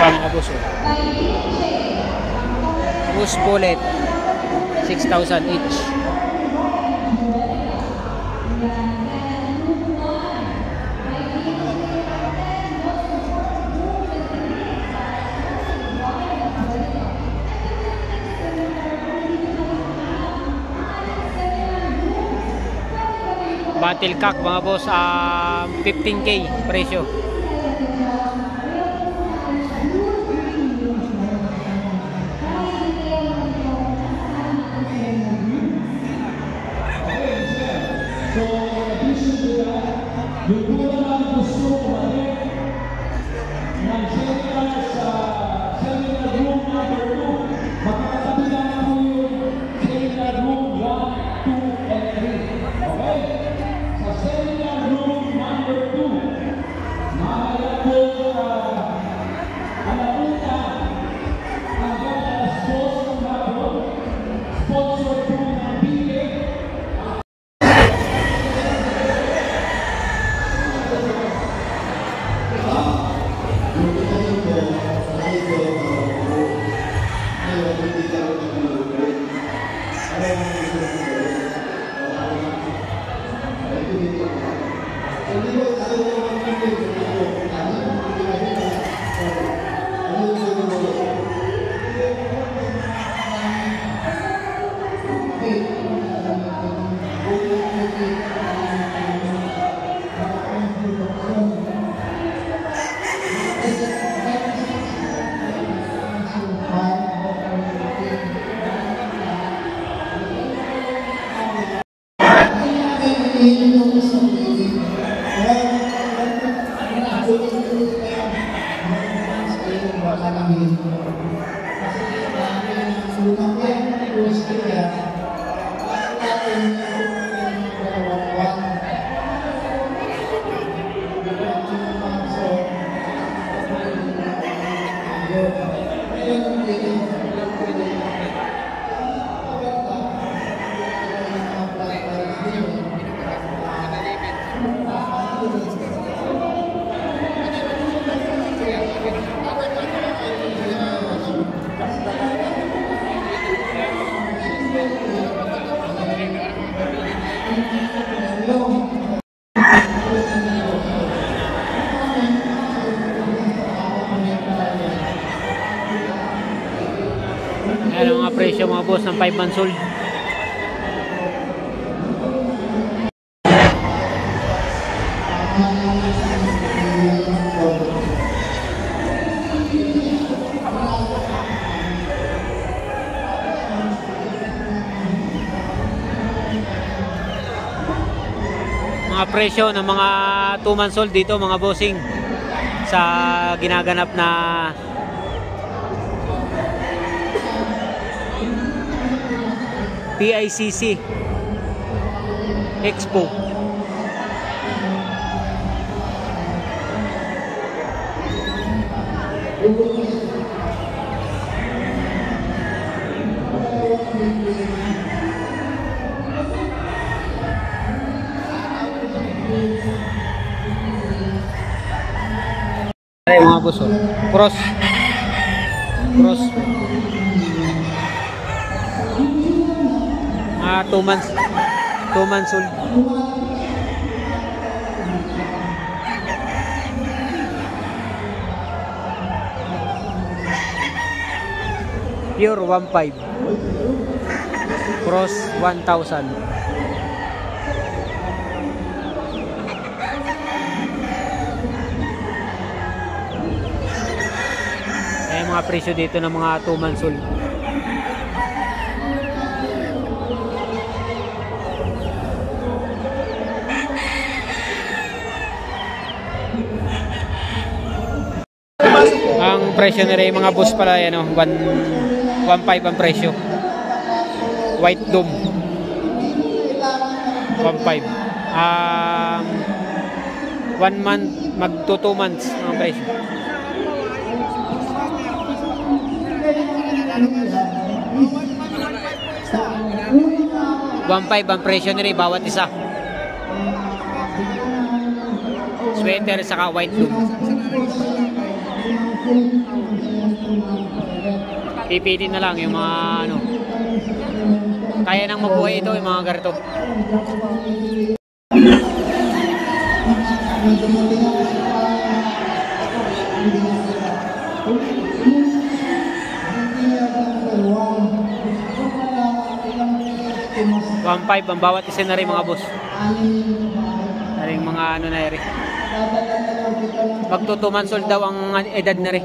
mga boss. Goose bullet 6,000 each. Battlecock mga boss, 15K presyo. Ayan ang mga presyo mga boss ng 5 months old. Mga presyo ng mga 2 months old dito mga bossing sa ginaganap na PICC Expo. Ay mga boss, cross 2 months old. Pure 1.5 cross 1,000. Ay mga presyo dito ng mga 2 months old. Ang presyo nila yung mga boss pala yan, 1.5 ang presyo. White dome 1.5. 1 month mag 2 months ang presyo. 1.5 ang presyo nila bawat isa. Sweater saka white dome. Pipili na lang yung mga ano. Kaya nang mabuhay ito yung mga ganito. $1.5 ang bawat isa na rin mga boss. Naring mga ano na rin. Magto 2 months old daw ang edad na rin.